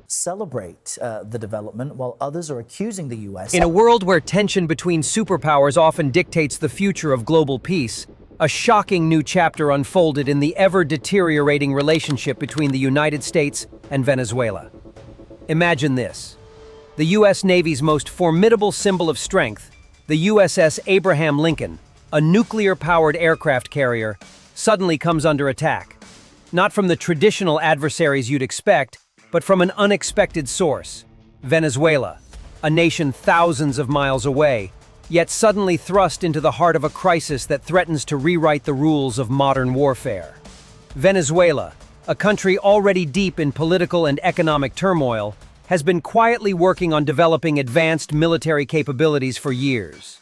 celebrate the development, while others are accusing the U.S. In a world where tension between superpowers often dictates the future of global peace, a shocking new chapter unfolded in the ever-deteriorating relationship between the United States and Venezuela. Imagine this. The U.S. Navy's most formidable symbol of strength, the USS Abraham Lincoln, a nuclear-powered aircraft carrier, suddenly comes under attack. Not from the traditional adversaries you'd expect, but from an unexpected source: Venezuela, a nation thousands of miles away, yet suddenly thrust into the heart of a crisis that threatens to rewrite the rules of modern warfare. Venezuela, a country already deep in political and economic turmoil, has been quietly working on developing advanced military capabilities for years.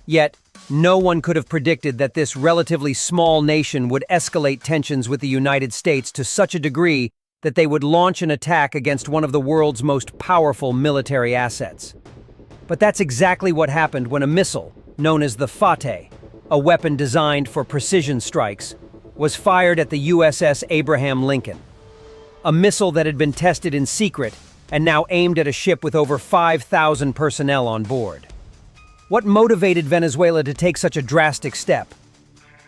Yet, no one could have predicted that this relatively small nation would escalate tensions with the United States to such a degree that they would launch an attack against one of the world's most powerful military assets. But that's exactly what happened when a missile, known as the Fateh, a weapon designed for precision strikes, was fired at the USS Abraham Lincoln. A missile that had been tested in secret and now aimed at a ship with over 5,000 personnel on board. What motivated Venezuela to take such a drastic step?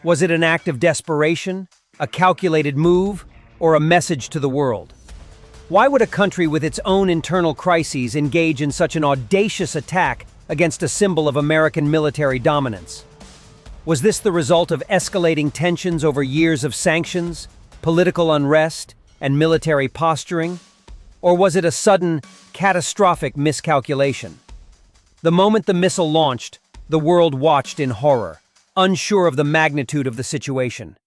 Was it an act of desperation, a calculated move, or a message to the world? Why would a country with its own internal crises engage in such an audacious attack against a symbol of American military dominance? Was this the result of escalating tensions over years of sanctions, political unrest, and military posturing? Or was it a sudden, catastrophic miscalculation? The moment the missile launched, the world watched in horror, unsure of the magnitude of the situation.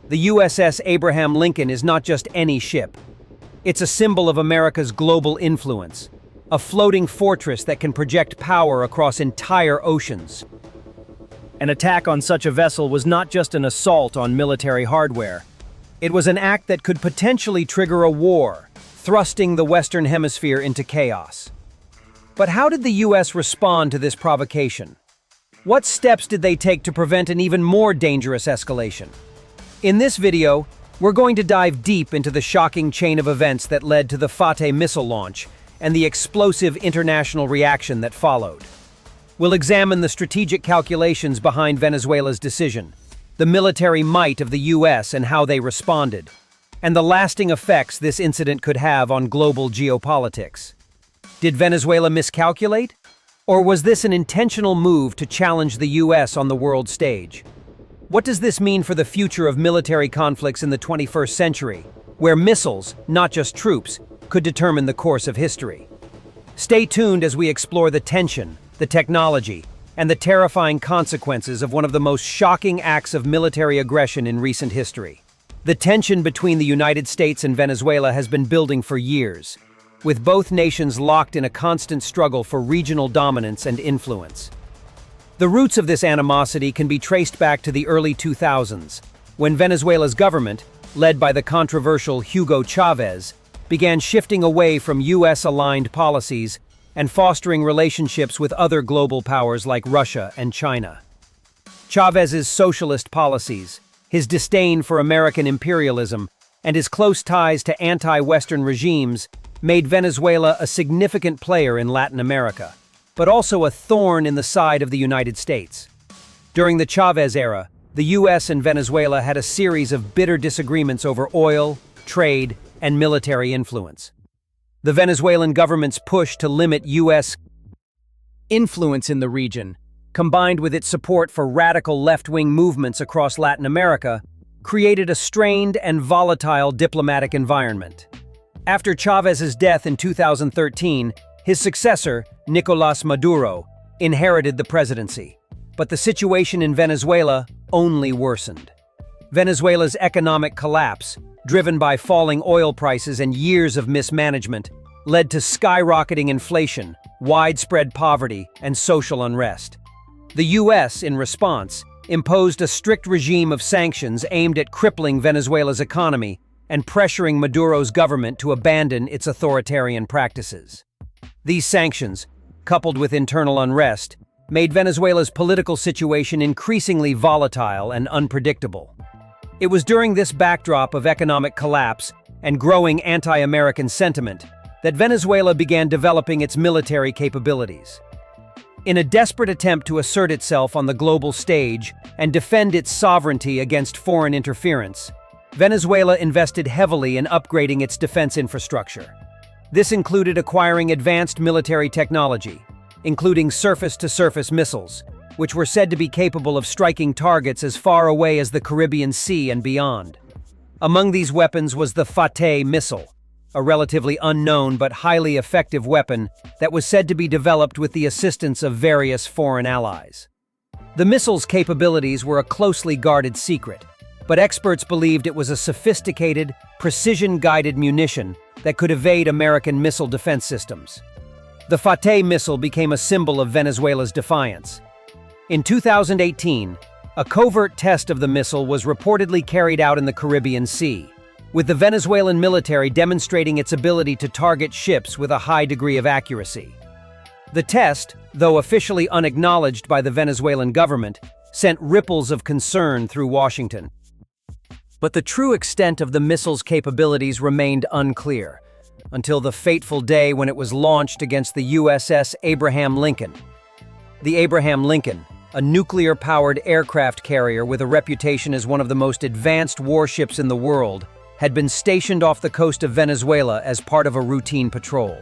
The USS Abraham Lincoln is not just any ship. It's a symbol of America's global influence, a floating fortress that can project power across entire oceans. An attack on such a vessel was not just an assault on military hardware. It was an act that could potentially trigger a war, thrusting the Western Hemisphere into chaos. But how did the U.S. respond to this provocation? What steps did they take to prevent an even more dangerous escalation? In this video, we're going to dive deep into the shocking chain of events that led to the Fateh missile launch and the explosive international reaction that followed. We'll examine the strategic calculations behind Venezuela's decision, the military might of the U.S. and how they responded, and the lasting effects this incident could have on global geopolitics. Did Venezuela miscalculate? Or was this an intentional move to challenge the U.S. on the world stage? What does this mean for the future of military conflicts in the 21st century, where missiles, not just troops, could determine the course of history? Stay tuned as we explore the tension, the technology, and the terrifying consequences of one of the most shocking acts of military aggression in recent history. The tension between the United States and Venezuela has been building for years, with both nations locked in a constant struggle for regional dominance and influence. The roots of this animosity can be traced back to the early 2000s, when Venezuela's government, led by the controversial Hugo Chavez, began shifting away from U.S.-aligned policies and fostering relationships with other global powers like Russia and China. Chavez's socialist policies, his disdain for American imperialism, and his close ties to anti-Western regimes made Venezuela a significant player in Latin America, but also a thorn in the side of the United States. During the Chavez era, the U.S. and Venezuela had a series of bitter disagreements over oil, trade, and military influence. The Venezuelan government's push to limit U.S. influence in the region, combined with its support for radical left-wing movements across Latin America, created a strained and volatile diplomatic environment. After Chavez's death in 2013, his successor, Nicolás Maduro, inherited the presidency. But the situation in Venezuela only worsened. Venezuela's economic collapse, driven by falling oil prices and years of mismanagement, led to skyrocketing inflation, widespread poverty, and social unrest. The U.S., in response, imposed a strict regime of sanctions aimed at crippling Venezuela's economy and pressuring Maduro's government to abandon its authoritarian practices. These sanctions, coupled with internal unrest, made Venezuela's political situation increasingly volatile and unpredictable. It was during this backdrop of economic collapse and growing anti-American sentiment that Venezuela began developing its military capabilities. In a desperate attempt to assert itself on the global stage and defend its sovereignty against foreign interference, Venezuela invested heavily in upgrading its defense infrastructure. This included acquiring advanced military technology, including surface-to-surface missiles, which were said to be capable of striking targets as far away as the Caribbean Sea and beyond. Among these weapons was the Fateh missile, a relatively unknown but highly effective weapon that was said to be developed with the assistance of various foreign allies. The missile's capabilities were a closely guarded secret, but experts believed it was a sophisticated, precision-guided munition that could evade American missile defense systems. The Fateh missile became a symbol of Venezuela's defiance. In 2018, a covert test of the missile was reportedly carried out in the Caribbean Sea, with the Venezuelan military demonstrating its ability to target ships with a high degree of accuracy. The test, though officially unacknowledged by the Venezuelan government, sent ripples of concern through Washington. But the true extent of the missile's capabilities remained unclear, until the fateful day when it was launched against the USS Abraham Lincoln. The Abraham Lincoln, a nuclear-powered aircraft carrier with a reputation as one of the most advanced warships in the world, had been stationed off the coast of Venezuela as part of a routine patrol.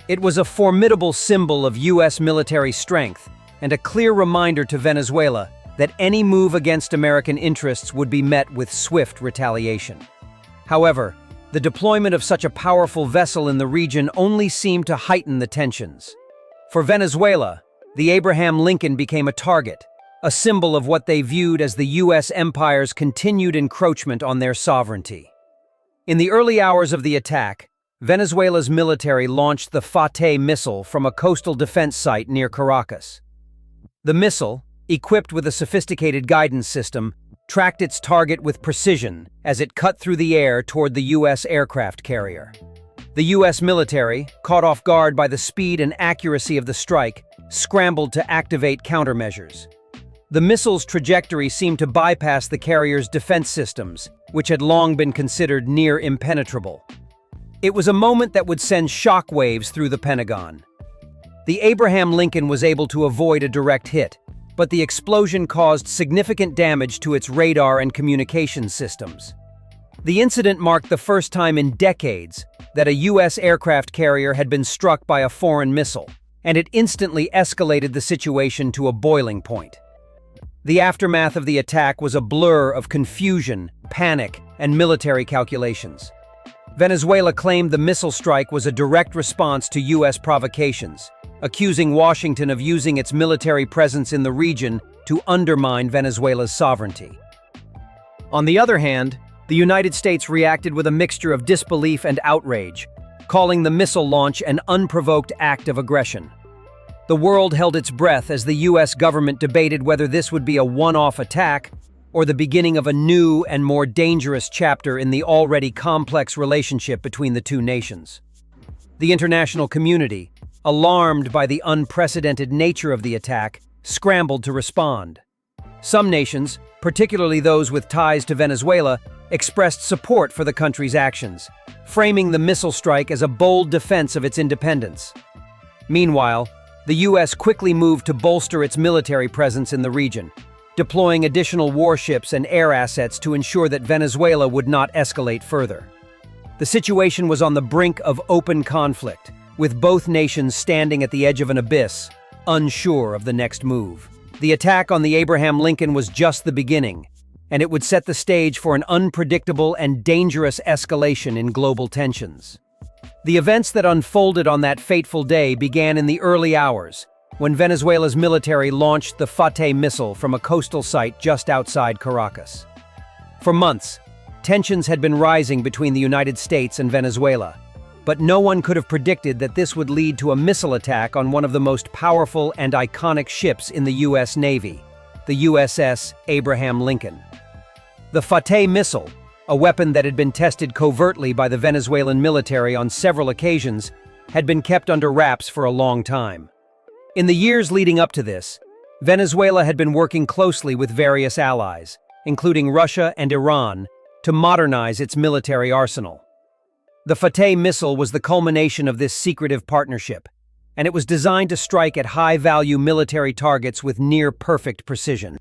It was a formidable symbol of U.S. military strength and a clear reminder to Venezuela that any move against American interests would be met with swift retaliation. However, the deployment of such a powerful vessel in the region only seemed to heighten the tensions. For Venezuela, the Abraham Lincoln became a target, a symbol of what they viewed as the U.S. empire's continued encroachment on their sovereignty. In the early hours of the attack, Venezuela's military launched the Fateh missile from a coastal defense site near Caracas. The missile, equipped with a sophisticated guidance system, tracked its target with precision as it cut through the air toward the U.S. aircraft carrier. The U.S. military, caught off guard by the speed and accuracy of the strike, scrambled to activate countermeasures. The missile's trajectory seemed to bypass the carrier's defense systems, which had long been considered near impenetrable. It was a moment that would send shockwaves through the Pentagon. The Abraham Lincoln was able to avoid a direct hit, but the explosion caused significant damage to its radar and communications systems. The incident marked the first time in decades that a U.S. aircraft carrier had been struck by a foreign missile, and it instantly escalated the situation to a boiling point. The aftermath of the attack was a blur of confusion, panic, and military calculations. Venezuela claimed the missile strike was a direct response to U.S. provocations, accusing Washington of using its military presence in the region to undermine Venezuela's sovereignty. On the other hand, the United States reacted with a mixture of disbelief and outrage, calling the missile launch an unprovoked act of aggression. The world held its breath as the U.S. government debated whether this would be a one-off attack or the beginning of a new and more dangerous chapter in the already complex relationship between the two nations. The international community, alarmed by the unprecedented nature of the attack, scrambled to respond. Some nations, particularly those with ties to Venezuela, expressed support for the country's actions, framing the missile strike as a bold defense of its independence. Meanwhile, the U.S. quickly moved to bolster its military presence in the region, deploying additional warships and air assets to ensure that Venezuela would not escalate further. The situation was on the brink of open conflict, with both nations standing at the edge of an abyss, unsure of the next move. The attack on the Abraham Lincoln was just the beginning, and it would set the stage for an unpredictable and dangerous escalation in global tensions. The events that unfolded on that fateful day began in the early hours, when Venezuela's military launched the Fateh missile from a coastal site just outside Caracas. For months, tensions had been rising between the United States and Venezuela, but no one could have predicted that this would lead to a missile attack on one of the most powerful and iconic ships in the U.S. Navy, the USS Abraham Lincoln. The Fateh missile, a weapon that had been tested covertly by the Venezuelan military on several occasions, had been kept under wraps for a long time. In the years leading up to this, Venezuela had been working closely with various allies, including Russia and Iran, to modernize its military arsenal. The Fateh missile was the culmination of this secretive partnership, and it was designed to strike at high-value military targets with near-perfect precision.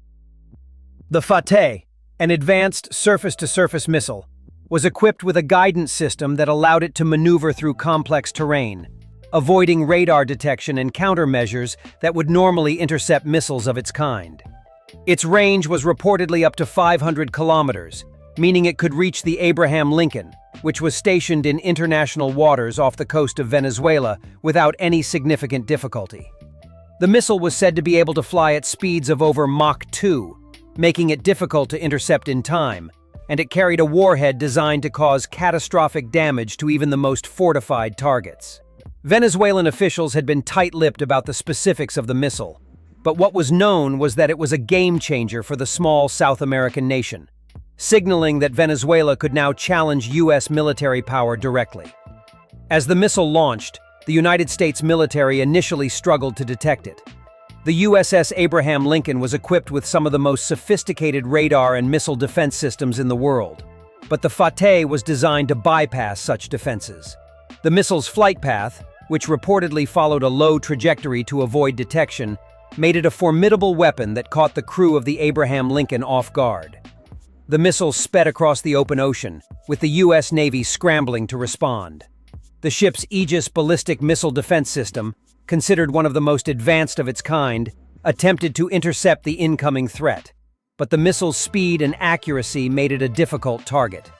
The Fateh, an advanced surface-to-surface missile, was equipped with a guidance system that allowed it to maneuver through complex terrain, avoiding radar detection and countermeasures that would normally intercept missiles of its kind. Its range was reportedly up to 500 kilometers, meaning it could reach the Abraham Lincoln, which was stationed in international waters off the coast of Venezuela without any significant difficulty. The missile was said to be able to fly at speeds of over Mach 2, making it difficult to intercept in time, and it carried a warhead designed to cause catastrophic damage to even the most fortified targets. Venezuelan officials had been tight-lipped about the specifics of the missile, but what was known was that it was a game-changer for the small South American nation, signaling that Venezuela could now challenge U.S. military power directly. As the missile launched, the United States military initially struggled to detect it. The USS Abraham Lincoln was equipped with some of the most sophisticated radar and missile defense systems in the world, but the Fateh was designed to bypass such defenses. The missile's flight path, which reportedly followed a low trajectory to avoid detection, made it a formidable weapon that caught the crew of the Abraham Lincoln off guard. The missile sped across the open ocean, with the U.S. Navy scrambling to respond. The ship's Aegis ballistic missile defense system, considered one of the most advanced of its kind, attempted to intercept the incoming threat, but the missile's speed and accuracy made it a difficult target.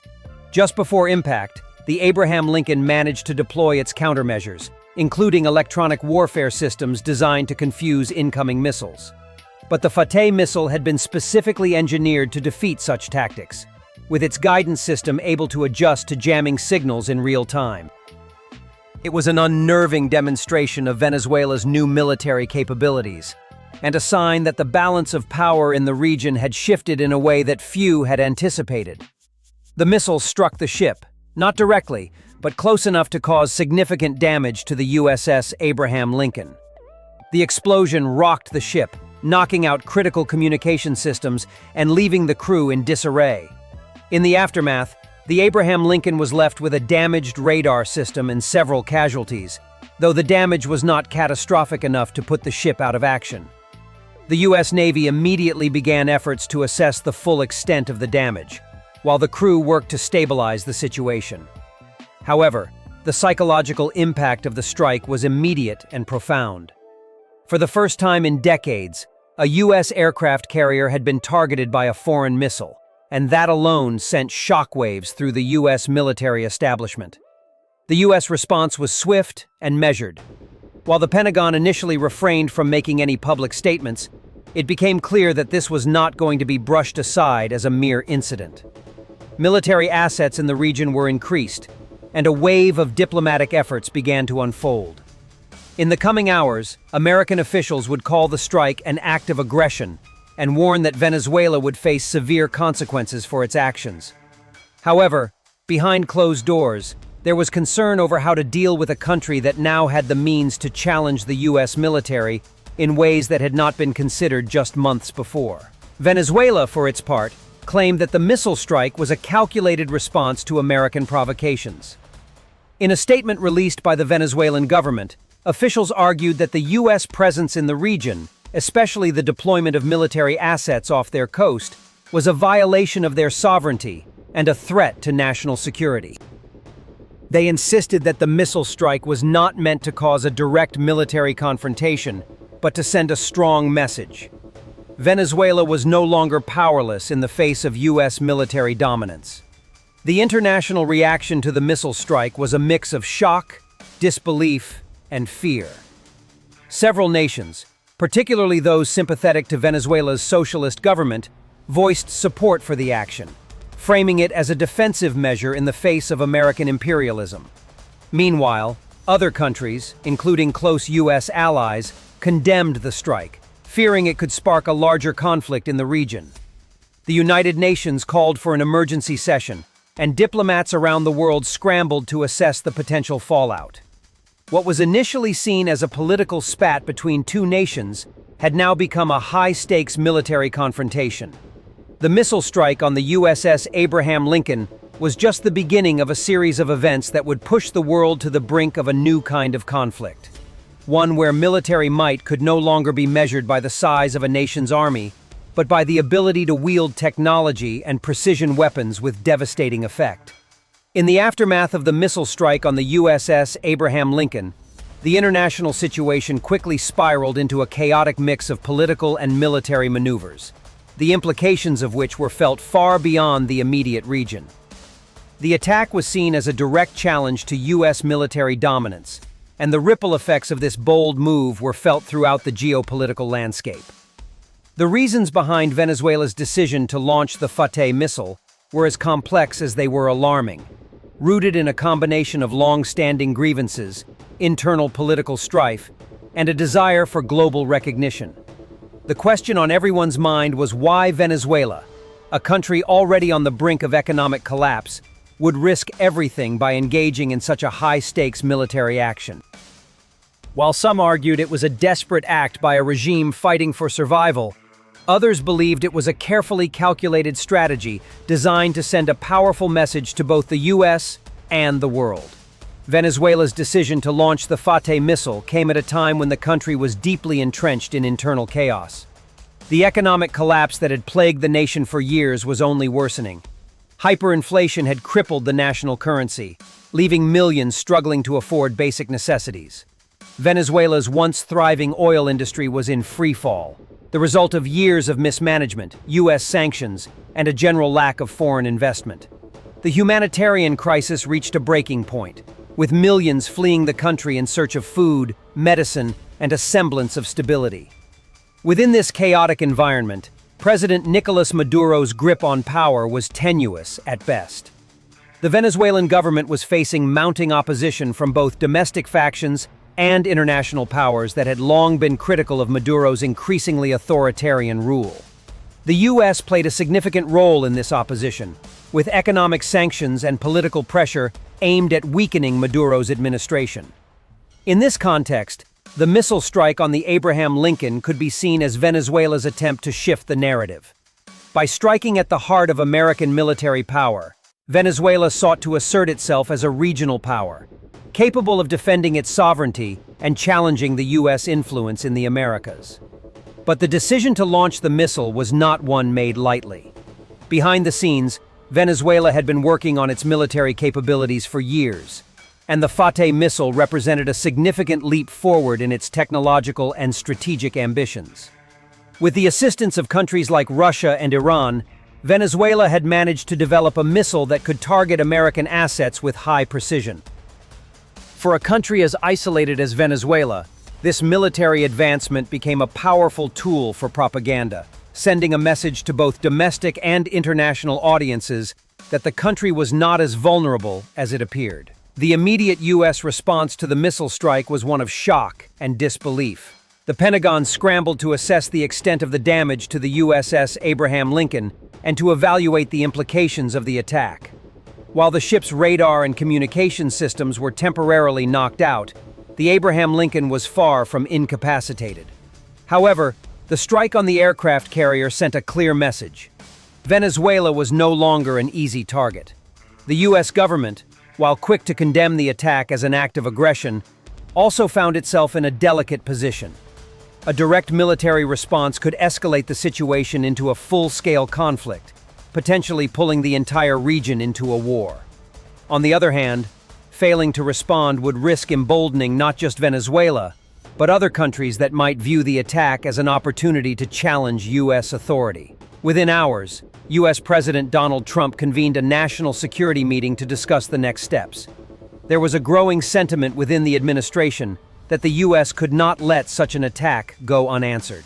Just before impact, the Abraham Lincoln managed to deploy its countermeasures, including electronic warfare systems designed to confuse incoming missiles. But the Fateh missile had been specifically engineered to defeat such tactics, with its guidance system able to adjust to jamming signals in real time. It was an unnerving demonstration of Venezuela's new military capabilities, and a sign that the balance of power in the region had shifted in a way that few had anticipated. The missile struck the ship, not directly, but close enough to cause significant damage to the USS Abraham Lincoln. The explosion rocked the ship, knocking out critical communication systems and leaving the crew in disarray. In the aftermath, the Abraham Lincoln was left with a damaged radar system and several casualties, though the damage was not catastrophic enough to put the ship out of action. The U.S. Navy immediately began efforts to assess the full extent of the damage, while the crew worked to stabilize the situation. However, the psychological impact of the strike was immediate and profound. For the first time in decades, a U.S. aircraft carrier had been targeted by a foreign missile, and that alone sent shockwaves through the U.S. military establishment. The U.S. response was swift and measured. While the Pentagon initially refrained from making any public statements, it became clear that this was not going to be brushed aside as a mere incident. Military assets in the region were increased, and a wave of diplomatic efforts began to unfold. In the coming hours, American officials would call the strike an act of aggression and warn that Venezuela would face severe consequences for its actions. However, behind closed doors, there was concern over how to deal with a country that now had the means to challenge the U.S. military in ways that had not been considered just months before. Venezuela, for its part, claimed that the missile strike was a calculated response to American provocations. In a statement released by the Venezuelan government, officials argued that the U.S. presence in the region, especially the deployment of military assets off their coast, was a violation of their sovereignty and a threat to national security. They insisted that the missile strike was not meant to cause a direct military confrontation, but to send a strong message. Venezuela was no longer powerless in the face of U.S. military dominance. The international reaction to the missile strike was a mix of shock, disbelief, and fear. Several nations, particularly those sympathetic to Venezuela's socialist government, voiced support for the action, framing it as a defensive measure in the face of American imperialism. Meanwhile, other countries, including close U.S. allies, condemned the strike, fearing it could spark a larger conflict in the region. The United Nations called for an emergency session, and diplomats around the world scrambled to assess the potential fallout. What was initially seen as a political spat between two nations had now become a high-stakes military confrontation. The missile strike on the USS Abraham Lincoln was just the beginning of a series of events that would push the world to the brink of a new kind of conflict. One where military might could no longer be measured by the size of a nation's army, but by the ability to wield technology and precision weapons with devastating effect. In the aftermath of the missile strike on the USS Abraham Lincoln, the international situation quickly spiraled into a chaotic mix of political and military maneuvers, the implications of which were felt far beyond the immediate region. The attack was seen as a direct challenge to U.S. military dominance, and the ripple effects of this bold move were felt throughout the geopolitical landscape. The reasons behind Venezuela's decision to launch the Fateh missile were as complex as they were alarming, rooted in a combination of long-standing grievances, internal political strife, and a desire for global recognition. The question on everyone's mind was why Venezuela, a country already on the brink of economic collapse, would risk everything by engaging in such a high-stakes military action. While some argued it was a desperate act by a regime fighting for survival, others believed it was a carefully calculated strategy designed to send a powerful message to both the U.S. and the world. Venezuela's decision to launch the Fateh missile came at a time when the country was deeply entrenched in internal chaos. The economic collapse that had plagued the nation for years was only worsening. Hyperinflation had crippled the national currency, leaving millions struggling to afford basic necessities. Venezuela's once thriving oil industry was in free fall, the result of years of mismanagement, U.S. sanctions, and a general lack of foreign investment. The humanitarian crisis reached a breaking point, with millions fleeing the country in search of food, medicine, and a semblance of stability. Within this chaotic environment, President Nicolas Maduro's grip on power was tenuous at best. The Venezuelan government was facing mounting opposition from both domestic factions and international powers that had long been critical of Maduro's increasingly authoritarian rule. The U.S. played a significant role in this opposition, with economic sanctions and political pressure aimed at weakening Maduro's administration. In this context, the missile strike on the Abraham Lincoln could be seen as Venezuela's attempt to shift the narrative. By striking at the heart of American military power, Venezuela sought to assert itself as a regional power, capable of defending its sovereignty and challenging the U.S. influence in the Americas. But the decision to launch the missile was not one made lightly. Behind the scenes, Venezuela had been working on its military capabilities for years, and the Fateh missile represented a significant leap forward in its technological and strategic ambitions. With the assistance of countries like Russia and Iran, Venezuela had managed to develop a missile that could target American assets with high precision. For a country as isolated as Venezuela, this military advancement became a powerful tool for propaganda, sending a message to both domestic and international audiences that the country was not as vulnerable as it appeared. The immediate U.S. response to the missile strike was one of shock and disbelief. The Pentagon scrambled to assess the extent of the damage to the USS Abraham Lincoln and to evaluate the implications of the attack. While the ship's radar and communication systems were temporarily knocked out, the Abraham Lincoln was far from incapacitated. However, the strike on the aircraft carrier sent a clear message. Venezuela was no longer an easy target. The U.S. government, while quick to condemn the attack as an act of aggression, also found itself in a delicate position. A direct military response could escalate the situation into a full-scale conflict, potentially pulling the entire region into a war. On the other hand, failing to respond would risk emboldening not just Venezuela, but other countries that might view the attack as an opportunity to challenge U.S. authority. Within hours, U.S. President Donald Trump convened a national security meeting to discuss the next steps. There was a growing sentiment within the administration that the U.S. could not let such an attack go unanswered.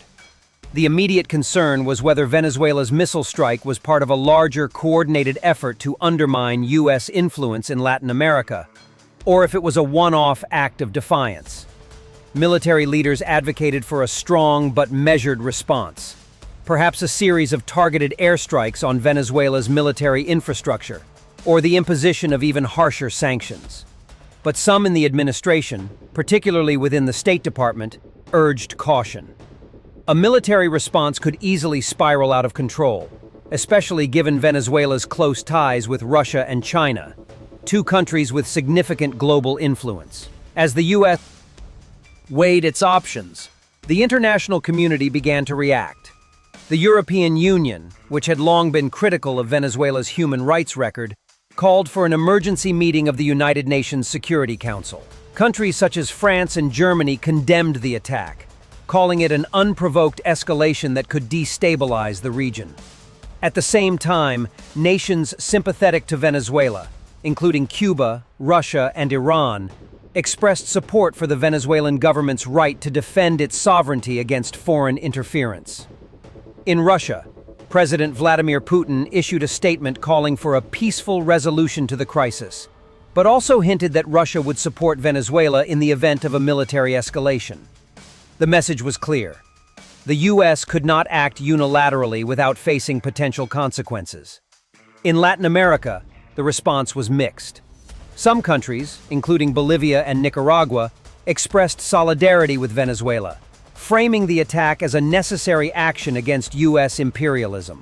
The immediate concern was whether Venezuela's missile strike was part of a larger, coordinated effort to undermine U.S. influence in Latin America, or if it was a one-off act of defiance. Military leaders advocated for a strong but measured response, perhaps a series of targeted airstrikes on Venezuela's military infrastructure, or the imposition of even harsher sanctions. But some in the administration, particularly within the State Department, urged caution. A military response could easily spiral out of control, especially given Venezuela's close ties with Russia and China, two countries with significant global influence. As the U.S. weighed its options, the international community began to react. The European Union, which had long been critical of Venezuela's human rights record, called for an emergency meeting of the United Nations Security Council. Countries such as France and Germany condemned the attack, calling it an unprovoked escalation that could destabilize the region. At the same time, nations sympathetic to Venezuela, including Cuba, Russia, and Iran, expressed support for the Venezuelan government's right to defend its sovereignty against foreign interference. In Russia, President Vladimir Putin issued a statement calling for a peaceful resolution to the crisis, but also hinted that Russia would support Venezuela in the event of a military escalation. The message was clear. The U.S. could not act unilaterally without facing potential consequences. In Latin America, the response was mixed. Some countries, including Bolivia and Nicaragua, expressed solidarity with Venezuela, framing the attack as a necessary action against U.S. imperialism.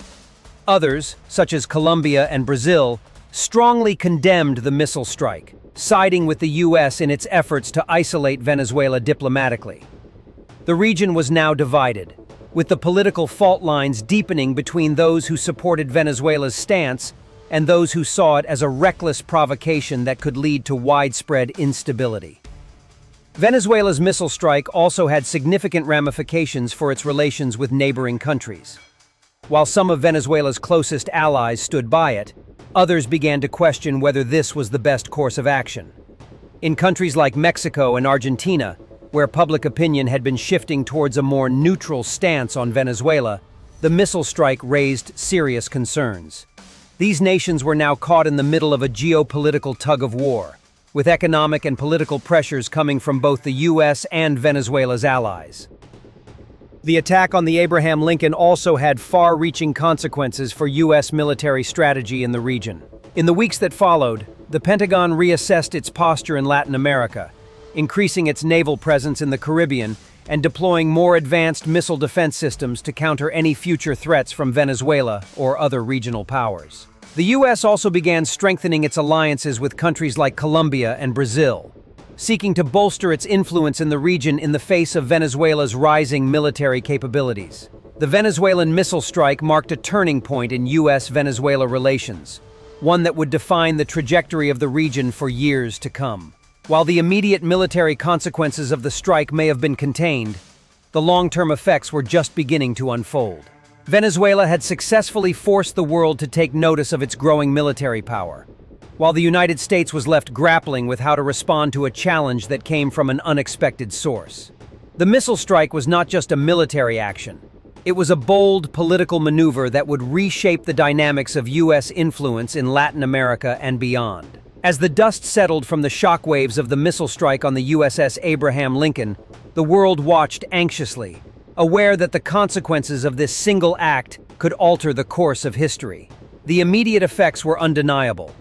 Others, such as Colombia and Brazil, strongly condemned the missile strike, siding with the U.S. in its efforts to isolate Venezuela diplomatically. The region was now divided, with the political fault lines deepening between those who supported Venezuela's stance and those who saw it as a reckless provocation that could lead to widespread instability. Venezuela's missile strike also had significant ramifications for its relations with neighboring countries. While some of Venezuela's closest allies stood by it, others began to question whether this was the best course of action. In countries like Mexico and Argentina, where public opinion had been shifting towards a more neutral stance on Venezuela, the missile strike raised serious concerns. These nations were now caught in the middle of a geopolitical tug-of-war, with economic and political pressures coming from both the U.S. and Venezuela's allies. The attack on the Abraham Lincoln also had far-reaching consequences for U.S. military strategy in the region. In the weeks that followed, the Pentagon reassessed its posture in Latin America, increasing its naval presence in the Caribbean and deploying more advanced missile defense systems to counter any future threats from Venezuela or other regional powers. The U.S. also began strengthening its alliances with countries like Colombia and Brazil, seeking to bolster its influence in the region in the face of Venezuela's rising military capabilities. The Venezuelan missile strike marked a turning point in U.S.-Venezuela relations, one that would define the trajectory of the region for years to come. While the immediate military consequences of the strike may have been contained, the long-term effects were just beginning to unfold. Venezuela had successfully forced the world to take notice of its growing military power, while the United States was left grappling with how to respond to a challenge that came from an unexpected source. The missile strike was not just a military action. It was a bold political maneuver that would reshape the dynamics of U.S. influence in Latin America and beyond. As the dust settled from the shockwaves of the missile strike on the USS Abraham Lincoln, the world watched anxiously, aware that the consequences of this single act could alter the course of history. The immediate effects were undeniable.